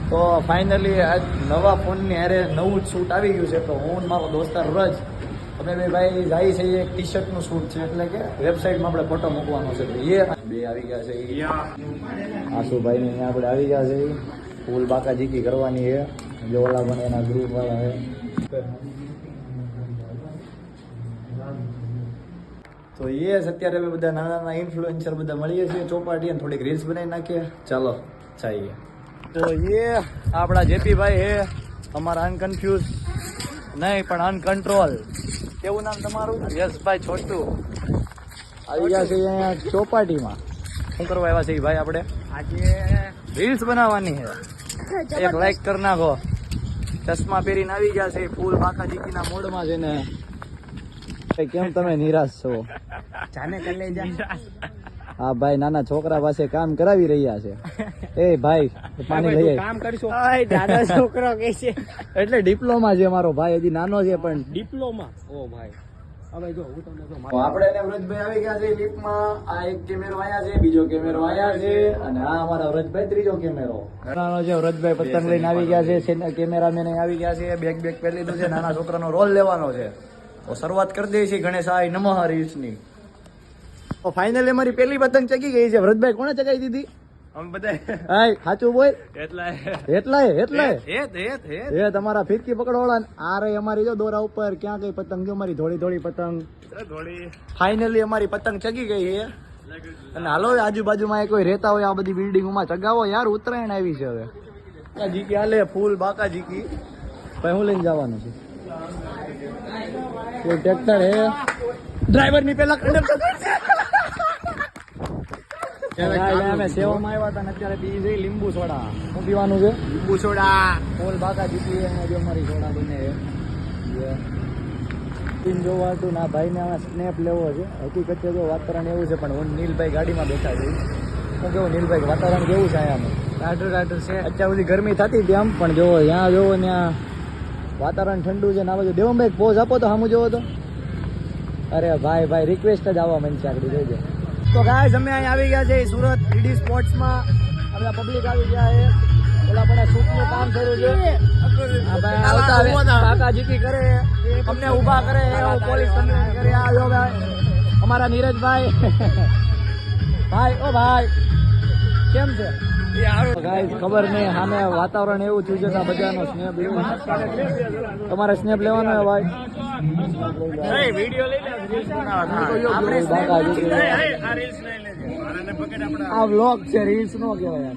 તો ફાઇનલી આજ નવા ફોનની હારે નવું જ શૂટ આવી ગયું છે. તો હું મારો દોસ્તાર રજ અમે બે ભાઈ જાય છે. એક ટી શર્ટનું શૂટ છે, એટલે કે વેબસાઇટમાં આપણે ફોટો મૂકવાનો છે. એ બે આવી ગયા છે. આશુભાઈ ને આપણે આવી ગયા છે. ફૂલ બાકાજીકી કરવાની છે. જો ઓલા પણ એના ગ્રુપ વાળા છે. તો એ અત્યારે અમે બધા નાના નાના ઇન્ફ્લુએન્સર બધા મળીએ છીએ ચોપાટી અને થોડીક રીલ્સ બનાવી નાખીએ. ચાલો ચાઈએ. તો એ આપણા જેપીભાઈ હે, અમારા અનકન્ફ્યુઝ નહીં પણ અનકંટ્રોલ. કેવું નામ તમારું? યશભાઈ છોટુ આવી ગયા છે અહીંયા ચોપાટીમાં. શું કરવા આવ્યા છે એ ભાઈ? આપણે આજે રીલ્સ બનાવવાની છે. એક લાઈક કરી નાખો. ચશ્મા પહેરીને આવી ગયા છે. ફૂલ બાકાજીકીના મોડમાં છે ને. કેમ તમે નિરાશ છો? જાને કર લે જા. હા ભાઈ, નાના છોકરા પાસે કામ કરાવી રહ્યા છે. એ ભાઈ પાણી લઈ કામ કરશો? દાદા છોકરો કે છે એટલે ડિપ્લોમા છે મારો ભાઈ, હજી નાનો છે પણ ડિપ્લોમા. ઓ ભાઈ, હવે જો હું તમને જો આપણે એને વ્રજભાઈ આવી ગયા છે લિફ્ટમાં. આ એક કેમેરો આયા છે, બીજો કેમેરો આયા છે, અને આ અમારા વ્રજભાઈ ત્રીજો કેમેરો. નાનો છે વ્રજભાઈ પતંગ લઈને આવી ગયા છે. કેમેરામેન આવી ગયા છે. બેગ પહેરી લીધું છે. નાના છોકરાનો રોલ લેવાનો છે. તો શરૂઆત કરી દઈએ છીએ ગણેશાય નમઃ રીલ્સની. તો ફાઇનલી અમારી પેલી પતંગ ચગી ગઈ છે. વ્રજભાઈ કોણે ચગાવી દીધી? અમે બધા હાય સાચું બોલ. એટલાય એ તમારા ફિરકી પકડવાળા. આ રહી અમારી જો દોરા ઉપર. ક્યાં ગઈ પતંગ? જો અમારી ધોળી ધોળી પતંગ. ફાઇનલી અમારી પતંગ ચગી ગઈ છે. અને હાલો આજુબાજુમાં કોઈ રહેતા હોય આ બધી બિલ્ડિંગોમાં ચગાવો યાર. ઉત્તરાયણ આવી છે હવે. જીકી હાલે ફૂલ બાકા જીકી. ભાઈ હું લઈને જવાનું છે? કોઈ ટ્રેક્ટર હે? ડ્રાઈવર ની પેલા અમે સેવામાં આવ્યા હતા ને અત્યારે પી જઈ લીંબુ સોડા. શું પીવાનું છે? લીંબુ સોડા. ફૂલ બાકા જીકી જો અમારી સોડા બને જોવા હતું ના ભાઈ ને સ્નેપ લેવો છે. હકીકત જો વાતાવરણ એવું છે પણ હું નીલભાઈ ગાડીમાં બેઠા છે. શું કેવું નીલભાઈ, વાતાવરણ કેવું છે અહીંયાનું? ટાઢું છે. અત્યાર સુધી ગરમી થતી હતી આમ, પણ જોવો ત્યાં જોવો ત્યાં વાતાવરણ ઠંડુ છે. ના બાજુ દેવમભાઈ પોઝ આપો તો સામું જોવો તો. અરે ભાઈ રિક્વેસ્ટ જ આવવા મન છે આગળ જોઈજો. તો ગાઈસ અમે અહીં આવી ગયા છે સુરત 3D સ્પોર્ટ્સમાં. બધા પબ્લિક આવી ગયા છે. ઓલા પણ શૂટનું કામ થયું છે. આ ભાઈ આવતા કાકા જીકી કરે, અમને ઊભા કરે, પોલીસ કમ્પ્લેન કરે. આવ્યો ભાઈ અમારા નીરજભાઈ. ભાઈ ઓ ભાઈ કેમ છે? ગાઈસ ખબર નહીં, સામે વાતાવરણ એવું થયું છે કે બધાનો સ્નેપ લેવો. તમારે સ્નેપ લેવાનો હે ભાઈ? આ વ્લોગ છે, રીલ્સ નો કહેવાય.